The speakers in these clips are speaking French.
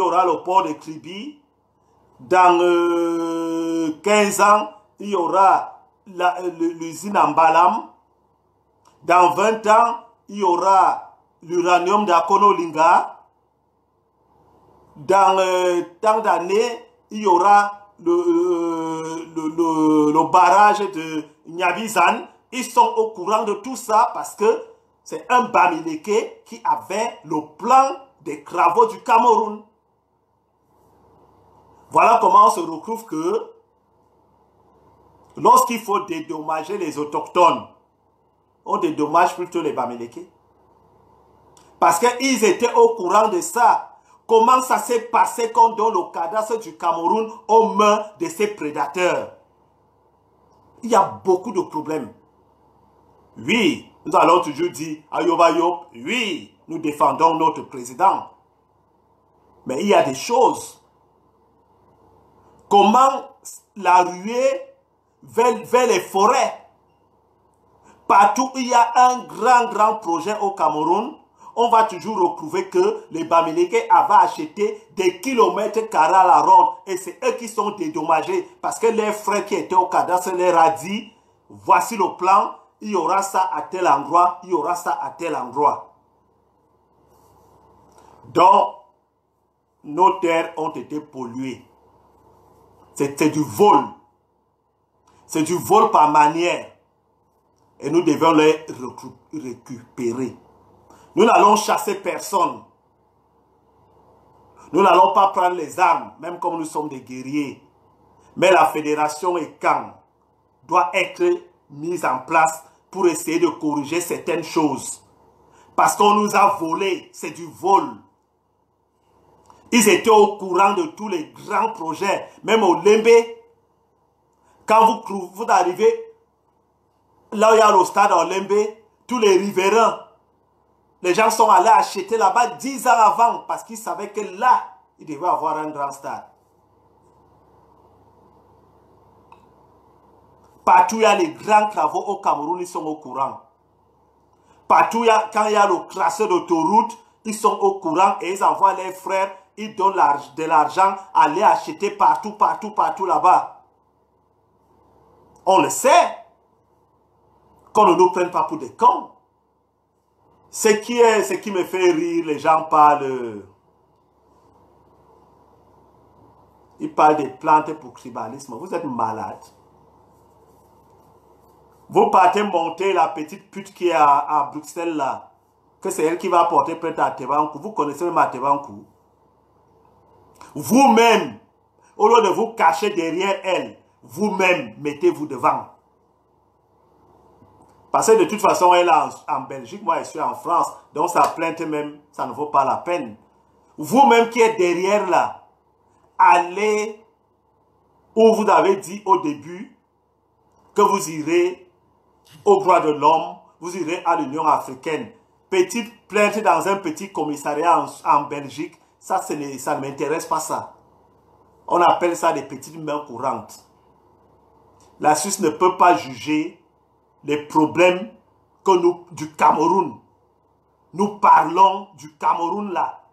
y aura le port de Kribi. Dans 15 ans, il y aura l'usine en Balam. Dans 20 ans, il y aura l'uranium d'Akonolinga. Dans tant d'années, il y aura le barrage de Nyabizan. Ils sont au courant de tout ça parce que c'est un Bamileke qui avait le plan des travaux du Cameroun. Voilà comment on se retrouve que lorsqu'il faut dédommager les autochtones, on dédommage plutôt les Bamileke. Parce qu'ils étaient au courant de ça. Comment ça s'est passé qu'on donne le cadastre du Cameroun aux mains de ces prédateurs? Il y a beaucoup de problèmes. Oui, nous allons toujours dire, Ayobayop, oui, nous défendons notre président. Mais il y a des choses. Comment la ruée vers les forêts? Partout où il y a un grand projet au Cameroun, on va toujours retrouver que les Bamileke avaient acheté des kilomètres carrés à la ronde et c'est eux qui sont dédommagés parce que les frères qui étaient au cadastre leur a dit, voici le plan, il y aura ça à tel endroit, il y aura ça à tel endroit. Donc, nos terres ont été polluées. C'est du vol. C'est du vol par manière. Et nous devons les récupérer. Nous n'allons chasser personne. Nous n'allons pas prendre les armes, même comme nous sommes des guerriers. Mais la fédération ECAN doit être mise en place pour essayer de corriger certaines choses. Parce qu'on nous a volé, c'est du vol. Ils étaient au courant de tous les grands projets, même au Lembe. Quand vous arrivez là où il y a le stade au Lembe, tous les riverains, les gens sont allés acheter là-bas 10 ans avant parce qu'ils savaient que là, il devait avoir un grand stade. Partout où il y a les grands travaux au Cameroun, ils sont au courant. Partout quand il y a le tracé d'autoroute, ils sont au courant et ils envoient les frères, ils donnent de l'argent à aller acheter partout là-bas. On le sait. Qu'on ne nous prenne pas pour des cons. Ce qui me fait rire, les gens parlent. Ils parlent des plantes pour tribalisme. Vous êtes malade. Vous partez monter la petite pute qui est à Bruxelles là. Que c'est elle qui va porter plainte à Tebankou. Vous connaissez même à Tebankou. Vous-même, au lieu de vous cacher derrière elle, vous-même mettez-vous devant. Parce que de toute façon, elle est en Belgique, moi je suis en France. Donc sa plainte même, ça ne vaut pas la peine. Vous-même qui êtes derrière là, allez où vous avez dit au début que vous irez aux droits de l'homme, vous irez à l'Union africaine. Petite plainte dans un petit commissariat en Belgique, ça ne m'intéresse pas ça. On appelle ça des petites mains courantes. La Suisse ne peut pas juger les problèmes du Cameroun. Nous parlons du Cameroun là.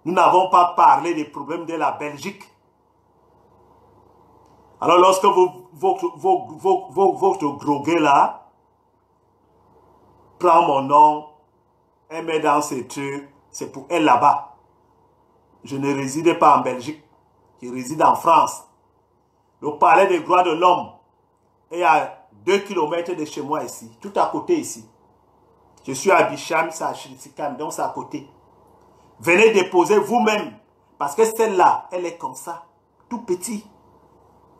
Nous n'avons pas parlé des problèmes de la Belgique. Alors lorsque votre groguet là prend mon nom et met dans ses trucs, c'est pour elle là-bas. Je ne réside pas en Belgique. Je réside en France. Le palais des droits de l'homme est à 2 km de chez moi ici, tout à côté ici. Je suis à Bicham, c'est à Chirisikan, donc c'est à côté. Venez déposer vous-même, parce que celle-là, elle est comme ça, tout petit.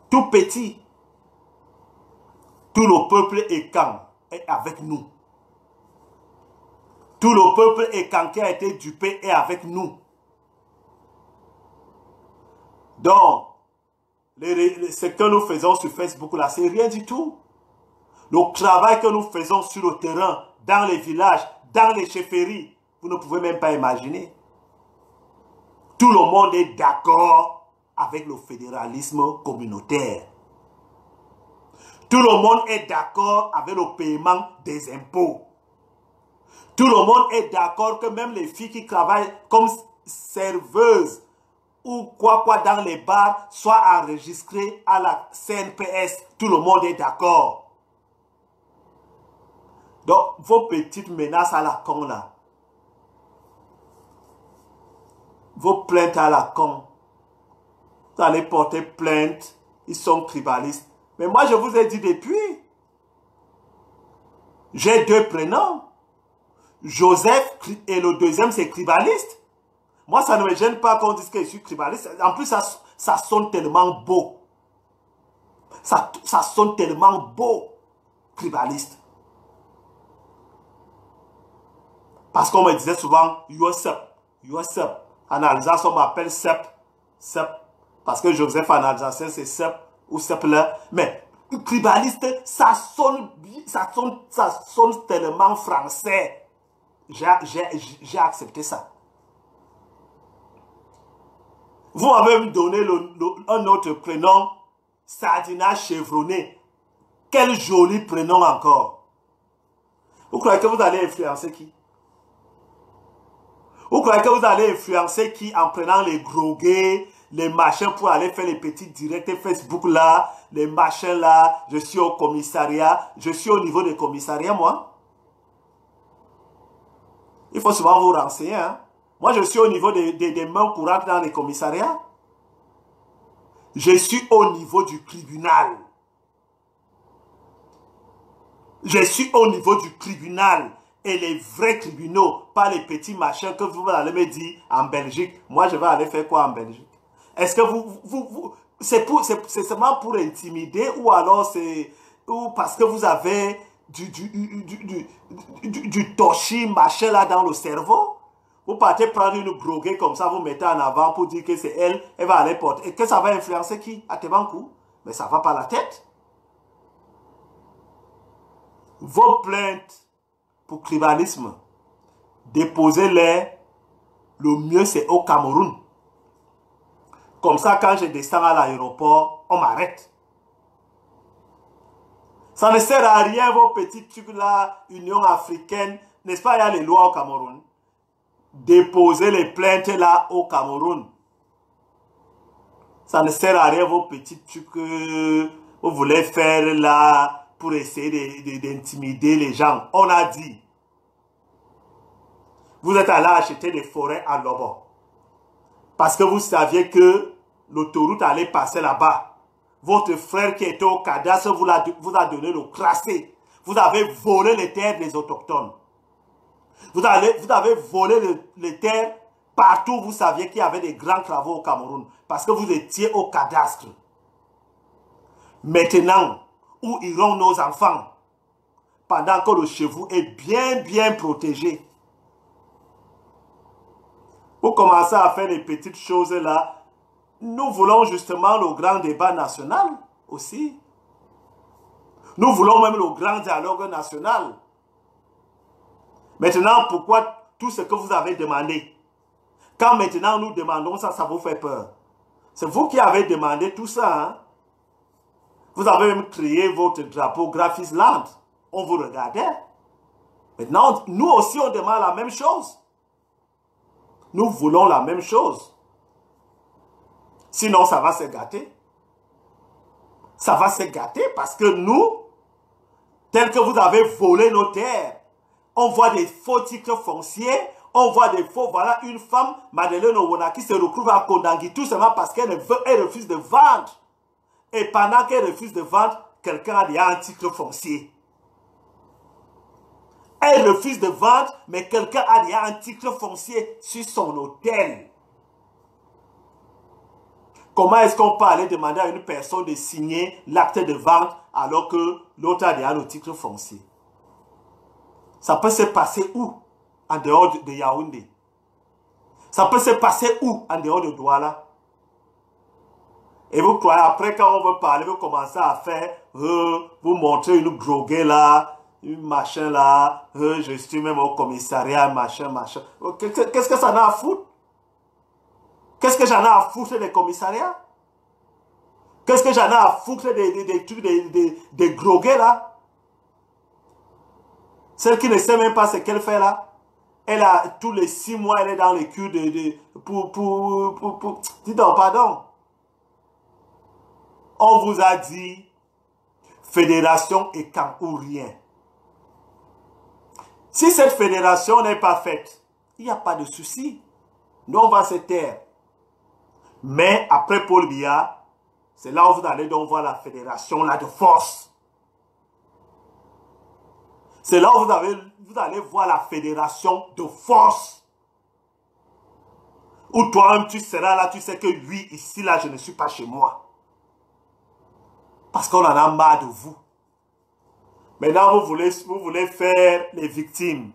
Tout petit. Tout le peuple ECAN est avec nous. Tout le peuple ECAN qui a été dupé est avec nous. Donc, ce que nous faisons sur Facebook là, c'est rien du tout. Le travail que nous faisons sur le terrain, dans les villages, dans les chefferies, vous ne pouvez même pas imaginer. Tout le monde est d'accord avec le fédéralisme communautaire. Tout le monde est d'accord avec le paiement des impôts. Tout le monde est d'accord que même les filles qui travaillent comme serveuses ou quoi dans les bars soit enregistré à la CNPS. Tout le monde est d'accord. Donc, vos petites menaces à la con là, vos plaintes à la con, vous allez porter plainte, ils sont tribalistes. Mais moi, je vous ai dit depuis, j'ai 2 prénoms. Joseph et le deuxième, c'est tribaliste. Moi, ça ne me gêne pas qu'on dise que je suis tribaliste. En plus, ça sonne tellement beau. Ça sonne tellement beau, tribaliste. Parce qu'on me disait souvent, you are Sep. En Alsace, on m'appelle Sep. Parce que Joseph en Alsacien, c'est Sep ou Sep là. Mais tribaliste, ça sonne tellement français. J'ai accepté ça. Vous m'avez donné un autre prénom, Sardina Chevronné. Quel joli prénom encore. Vous croyez que vous allez influencer qui? Vous croyez que vous allez influencer qui en prenant les gros gays, les machins pour aller faire les petits directs Facebook là, les machins là, je suis au commissariat, je suis au niveau des commissariats moi. Il faut souvent vous renseigner. Hein? Moi, je suis au niveau des mains courantes dans les commissariats. Je suis au niveau du tribunal. Je suis au niveau du tribunal. Et les vrais tribunaux, pas les petits machins que vous allez me dire en Belgique. Moi, je vais aller faire quoi en Belgique? Est-ce que c'est seulement pour intimider ou alors c'est parce que vous avez du torchis machin là dans le cerveau? Vous partez prendre une groguée comme ça, vous mettez en avant pour dire que c'est elle, elle va aller porter. Et que ça va influencer qui? À Tebankou? Mais ça va pas la tête. Vos plaintes pour tribalisme, déposez-les. Le mieux, c'est au Cameroun. Comme ça, quand je descends à l'aéroport, on m'arrête. Ça ne sert à rien, vos petits trucs là, Union africaine. N'est-ce pas, il y a les lois au Cameroun. Déposez les plaintes là au Cameroun. Ça ne sert à rien, vos petits trucs que vous voulez faire là pour essayer d'intimider les gens. On a dit. Vous êtes allé acheter des forêts à Lobo. Parce que vous saviez que l'autoroute allait passer là-bas. Votre frère qui était au cadastre vous a donné le tracé. Vous avez volé les terres des autochtones. Vous avez volé les terres partout où vous saviez qu'il y avait des grands travaux au Cameroun. Parce que vous étiez au cadastre. Maintenant, où iront nos enfants? Pendant que le chez vous est bien protégé. Vous commencez à faire les petites choses là. Nous voulons justement le grand débat national aussi. Nous voulons même le grand dialogue national. Maintenant, pourquoi tout ce que vous avez demandé? Quand maintenant nous demandons ça, ça vous fait peur. C'est vous qui avez demandé tout ça. Hein? Vous avez même créé votre drapeau Graphisland. On vous regardait. Maintenant, nous aussi, on demande la même chose. Nous voulons la même chose. Sinon, ça va se gâter. Ça va se gâter parce que nous, tel que vous avez volé nos terres, on voit des faux titres fonciers, on voit des faux, voilà une femme, Madeleine Owona, qui se retrouve à Kondangui, tout simplement parce qu'elle refuse de vendre. Et pendant qu'elle refuse de vendre, quelqu'un a déjà un titre foncier. Elle refuse de vendre, mais quelqu'un a déjà un titre foncier sur son hôtel. Comment est-ce qu'on peut aller demander à une personne de signer l'acte de vente alors que l'autre a déjà le titre foncier? Ça peut se passer où? En dehors de Yaoundé. Ça peut se passer où? En dehors de Douala. Et vous croyez, après quand on veut parler, vous commencez à faire, vous montrez une droguée là, une machin là, je suis même au commissariat, machin. Qu'est-ce que ça en a à foutre? Qu'est-ce que j'en ai à foutre des commissariats? Qu'est-ce que j'en ai à foutre des trucs, des drogués là? Celle qui ne sait même pas ce qu'elle fait là. Elle a, tous les 6 mois, elle est dans les cures dis donc, pardon. On vous a dit, fédération et quand ou rien. Si cette fédération n'est pas faite, il n'y a pas de souci. Nous, on va se taire. Mais après Paul Biya, c'est là où vous allez donc voir la fédération là de force. C'est là où vous allez voir la fédération de force. Où toi-même tu seras là, tu sais que oui, ici là, je ne suis pas chez moi. Parce qu'on en a marre de vous. Maintenant, vous voulez faire les victimes.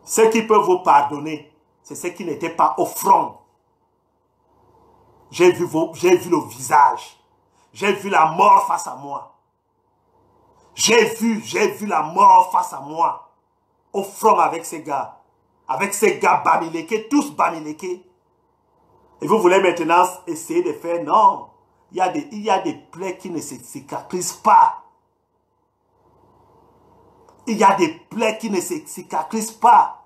Ceux qui peuvent vous pardonner, c'est ceux qui n'étaient pas au front. J'ai vu le visage. J'ai vu la mort face à moi. J'ai vu la mort face à moi. Au front avec ces gars. Avec ces gars bamileke, tous bamileke. Et vous voulez maintenant essayer de faire, non. Il y a des plaies qui ne se cicatrisent pas. Il y a des plaies qui ne se cicatrisent pas.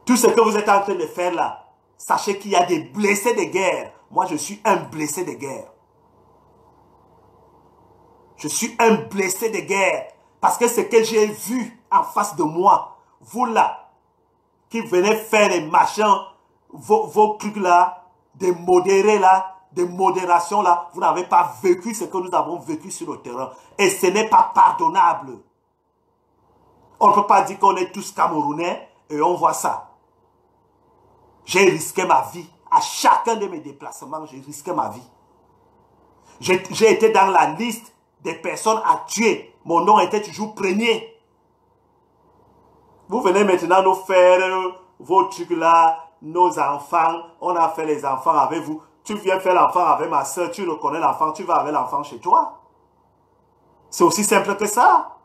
Tout ce que vous êtes en train de faire là, sachez qu'il y a des blessés de guerre. Moi, je suis un blessé de guerre. Je suis un blessé de guerre. Parce que ce que j'ai vu en face de moi, vous là, qui venez faire les machins, vos trucs là, des modérés là, des modérations là, vous n'avez pas vécu ce que nous avons vécu sur le terrain. Et ce n'est pas pardonnable. On ne peut pas dire qu'on est tous Camerounais et on voit ça. J'ai risqué ma vie. À chacun de mes déplacements, j'ai risqué ma vie. J'ai été dans la liste des personnes à tuer. Mon nom était toujours premier. Vous venez maintenant nous faire vos trucs là, nos enfants. On a fait les enfants avec vous. Tu viens faire l'enfant avec ma soeur, tu reconnais l'enfant, tu vas avec l'enfant chez toi. C'est aussi simple que ça.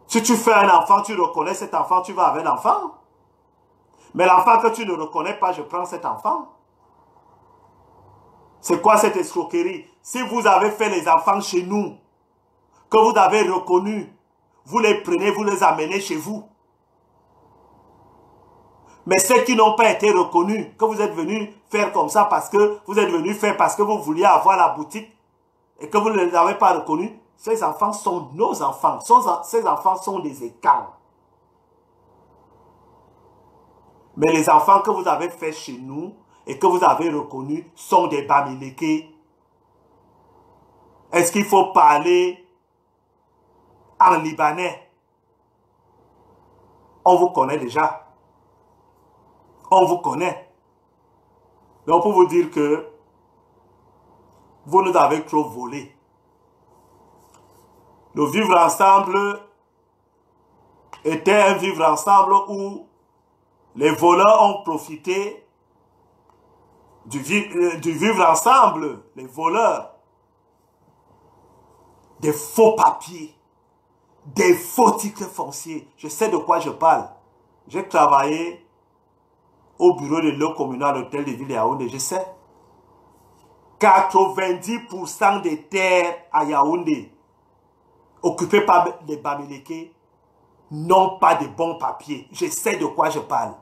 Si tu fais un enfant, tu reconnais cet enfant, tu vas avec l'enfant. Mais l'enfant que tu ne reconnais pas, je prends cet enfant. C'est quoi cette escroquerie? Si vous avez fait les enfants chez nous, que vous avez reconnus, vous les prenez, vous les amenez chez vous. Mais ceux qui n'ont pas été reconnus, que vous êtes venus faire comme ça parce que vous êtes venus faire parce que vous vouliez avoir la boutique et que vous ne les avez pas reconnus, ces enfants sont nos enfants. Ces enfants sont des écarts. Mais les enfants que vous avez fait chez nous et que vous avez reconnus sont des bamileke. Est-ce qu'il faut parler en libanais? On vous connaît déjà. On vous connaît. Donc pour vous dire que vous nous avez trop volé. Le vivre ensemble était un vivre ensemble où les voleurs ont profité du vivre ensemble. Les voleurs. Des faux papiers. Des faux titres fonciers. Je sais de quoi je parle. J'ai travaillé au bureau de l'eau communale, l'hôtel de ville de Yaoundé, je sais. 90% des terres à Yaoundé, occupées par les Bamileke, n'ont pas de bons papiers. Je sais de quoi je parle.